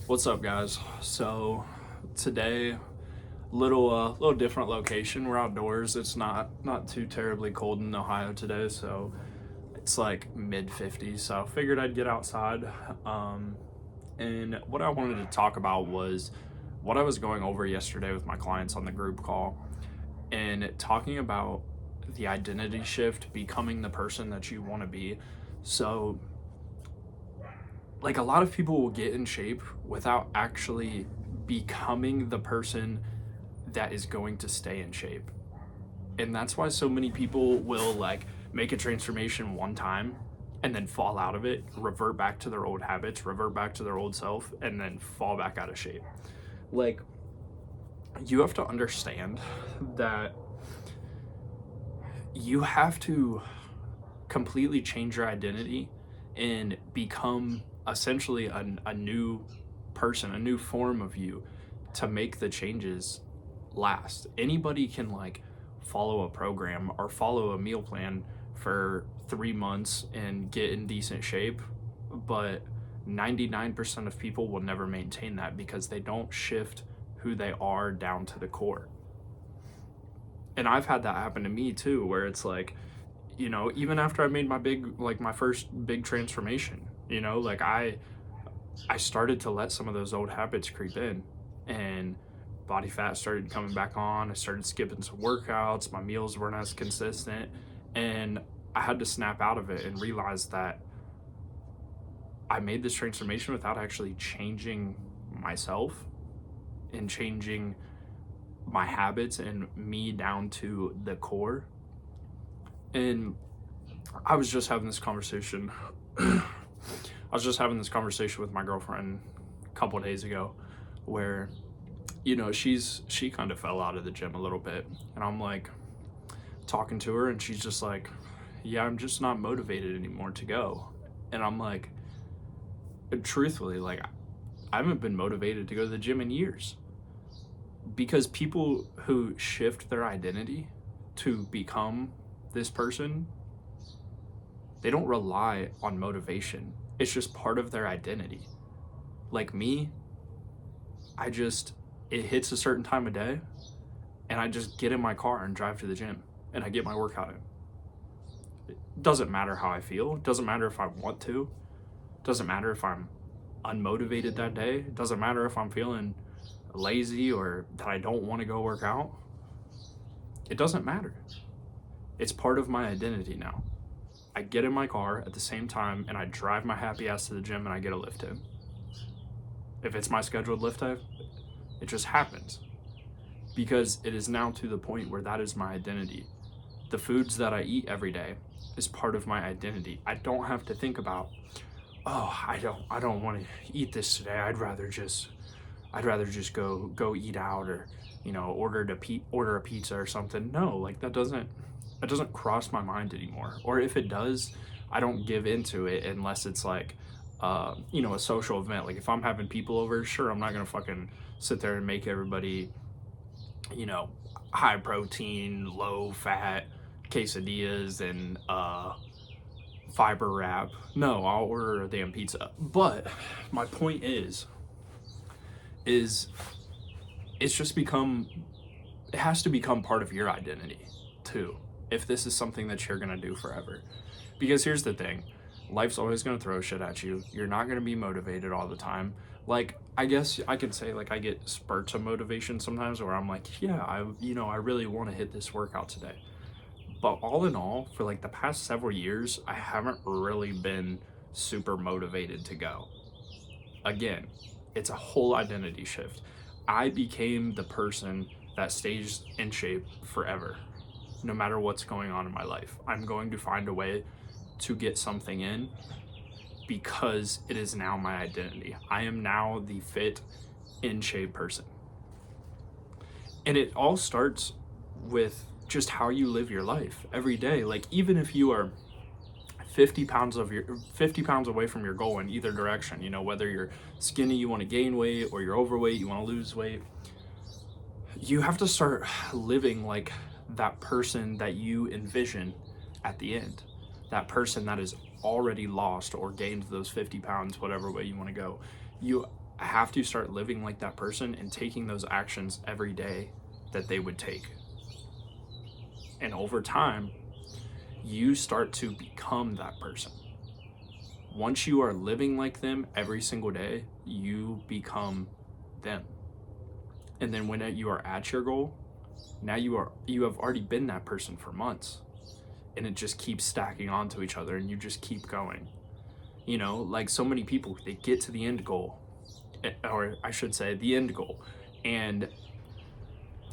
What's up, guys? So today, little different location. We're outdoors. It's not too terribly cold in Ohio today, so it's like mid 50s. So I figured I'd get outside. And what I wanted to talk about was what I was going over yesterday with my clients on the group call, and talking about the identity shift, becoming the person that you want to be. So like a lot of people will get in shape without actually becoming the person that is going to stay in shape. And that's why so many people will like make a transformation one time and then fall out of it, revert back to their old habits, revert back to their old self, and then fall back out of shape. Like, you have to understand that you have to completely change your identity and become essentially a new person, a new form of you to make the changes last. Anybody can like follow a program or follow a meal plan for 3 months and get in decent shape, but 99% of people will never maintain that because they don't shift who they are down to the core. And I've had that happen to me too, where it's like, even after I made my first big transformation, like I started to let some of those old habits creep in, and body fat started coming back on. I started skipping some workouts. My meals weren't as consistent, and I had to snap out of it and realize that I made this transformation without actually changing myself and changing my habits and me down to the core. And I was just having this conversation. I was just having this conversation with my girlfriend a couple of days ago, where she kind of fell out of the gym a little bit, and I'm like talking to her, and she's just like, "Yeah, I'm just not motivated anymore to go." And I'm like, truthfully, like I haven't been motivated to go to the gym in years, because people who shift their identity to become this person, they don't rely on motivation. It's just part of their identity. Like me, it hits a certain time of day and I just get in my car and drive to the gym and I get my workout in. It doesn't matter how I feel. It doesn't matter if I want to. It doesn't matter if I'm unmotivated that day. It doesn't matter if I'm feeling lazy or that I don't want to go work out. It doesn't matter. It's part of my identity now. I get in my car at the same time and I drive my happy ass to the gym and I get a lift in. If it's my scheduled lift day, it just happens, because it is now to the point where that is my identity. The foods that I eat every day is part of my identity. I don't have to think about, oh, I don't want to eat this today. I'd rather just go eat out, or order a pizza or something. No, like that doesn't cross my mind anymore. Or if it does, I don't give into it unless it's like a social event. Like if I'm having people over, sure, I'm not gonna fucking sit there and make everybody, high protein, low fat quesadillas and fiber wrap. No, I'll order a damn pizza. But my point is it's just it has to become part of your identity too, if this is something that you're gonna do forever. Because here's the thing, life's always gonna throw shit at you. You're not gonna be motivated all the time. Like, I guess I could say like I get spurts of motivation sometimes where I'm like, yeah, I really want to hit this workout today. But all in all, for like the past several years, I haven't really been super motivated to go. Again, it's a whole identity shift. I became the person that stays in shape forever, no matter what's going on in my life. I'm going to find a way to get something in because it is now my identity. I am now the fit, in shape person. And it all starts with just how you live your life every day. Like, even if you are 50 pounds away from your goal in either direction, whether you're skinny, you want to gain weight, or you're overweight, you want to lose weight, you have to start living like that person that you envision at the end. That person that is already lost or gained those 50 pounds, whatever way you want to go. have to start living like that person and taking those actions every day that they would take. And over time, you start to become that person. Once you are living like them every single day, you become them. And then when you are at your goal, now you have already been that person for months, and it just keeps stacking onto each other, and you just keep going. You know, like so many people, they get to the end goal, or I should say the end goal, and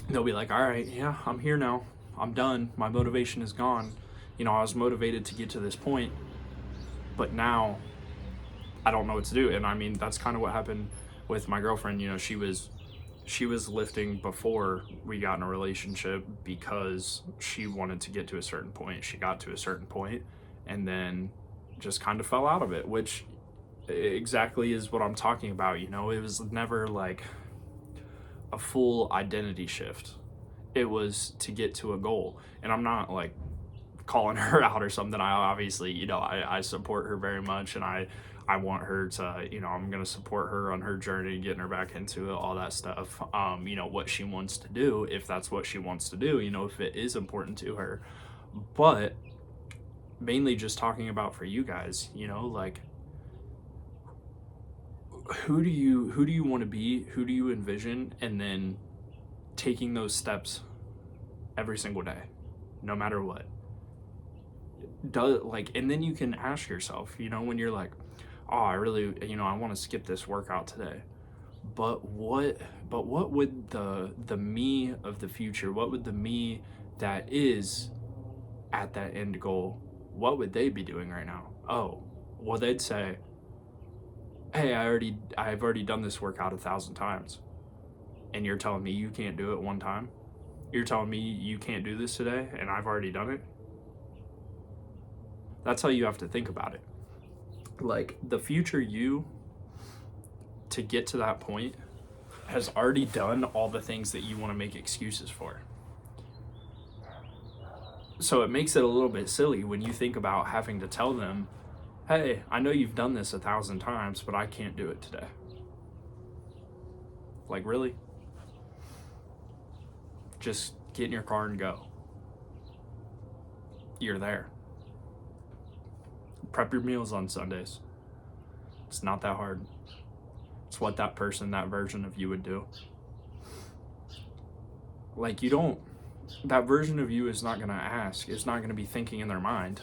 they'll be like, all right, yeah, I'm here now, I'm done, my motivation is gone. You know, I was motivated to get to this point, but now I don't know what to do. And I mean, that's kind of what happened with my girlfriend. You know, she was lifting before we got in a relationship because she wanted to get to a certain point. She got to a certain point and then just kind of fell out of it, which exactly is what I'm talking about. You know, it was never like a full identity shift. It was to get to a goal. And I'm not like calling her out or something. I obviously, you know, I support her very much, and I want her to, you know, I'm going to support her on her journey, getting her back into it, all that stuff. You know, what she wants to do, if that's what she wants to do, you know, if it is important to her. But mainly just talking about for you guys, you know, like who do you want to be? Who do you envision? And then taking those steps every single day, no matter what. And then you can ask yourself, you know, when you're like, oh, I really, you know, I want to skip this workout today, but what would the me of the future, what would the me that is at that end goal, what would they be doing right now? Oh, well, they'd say, hey, I've already done this workout 1,000 times, and you're telling me you can't do it one time? You're telling me you can't do this today, and I've already done it? That's how you have to think about it. Like, the future you, to get to that point, has already done all the things that you want to make excuses for. So it makes it a little bit silly when you think about having to tell them, hey, I know you've done this 1,000 times, but I can't do it today. Like, really? Just get in your car and go. You're there. Prep your meals on Sundays. It's not that hard. It's what that person, that version of you would do. Like, that version of you is not going to ask. It's not going to be thinking in their mind,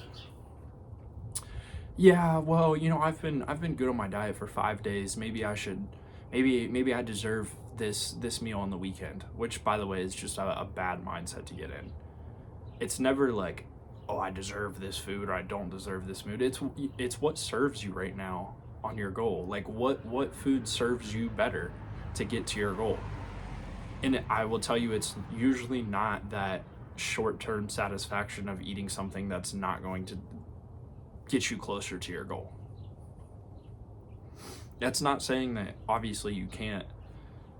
yeah, well, you know, I've been good on my diet for 5 days. Maybe I deserve this meal on the weekend, which, by the way, is just a bad mindset to get in. It's never like, oh, I deserve this food or I don't deserve this food. It's what serves you right now on your goal. Like, what food serves you better to get to your goal? And I will tell you, it's usually not that short-term satisfaction of eating something that's not going to get you closer to your goal. That's not saying that obviously you can't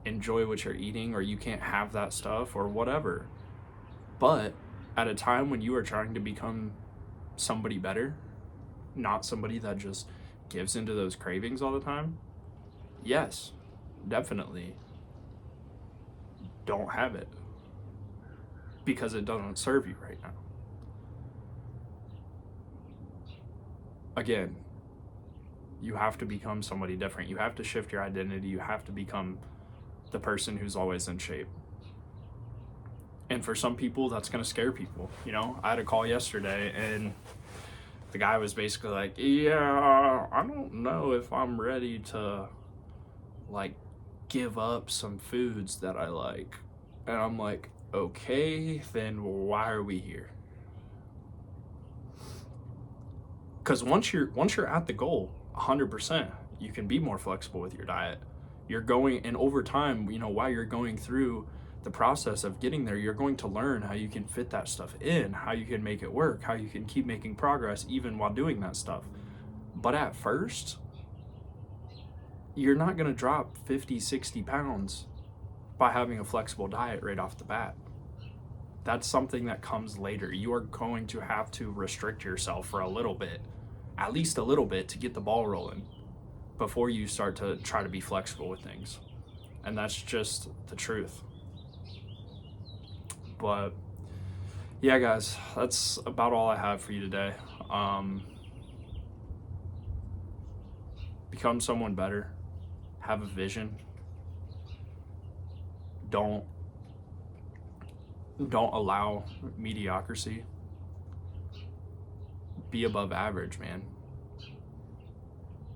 enjoy what you're eating or you can't have that stuff or whatever. But at a time when you are trying to become somebody better, not somebody that just gives into those cravings all the time, yes, definitely don't have it, because it doesn't serve you right now. Again, you have to become somebody different. You have to shift your identity. You have to become the person who's always in shape. And for some people, that's going to scare people. You know, I had a call yesterday and the guy was basically like, yeah, I don't know if I'm ready to like give up some foods that I like. And I'm like, okay, then why are we here? Because once you're at the goal 100%, you can be more flexible with your diet. You're going, and over time, you know, while you're going through the process of getting there, you're going to learn how you can fit that stuff in, how you can make it work, how you can keep making progress even while doing that stuff. But at first, you're not going to drop 50, 60 pounds by having a flexible diet right off the bat. That's something that comes later. You are going to have to restrict yourself for a little bit, at least a little bit, to get the ball rolling. before you start to try to be flexible with things. And that's just the truth. But yeah, guys, that's about all I have for you today. Become someone better. Have a vision. Don't allow mediocrity. Be above average, man.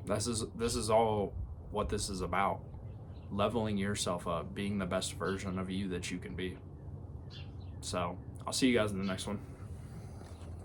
This is all what this is about. Leveling yourself up, being the best version of you that you can be. So I'll see you guys in the next one.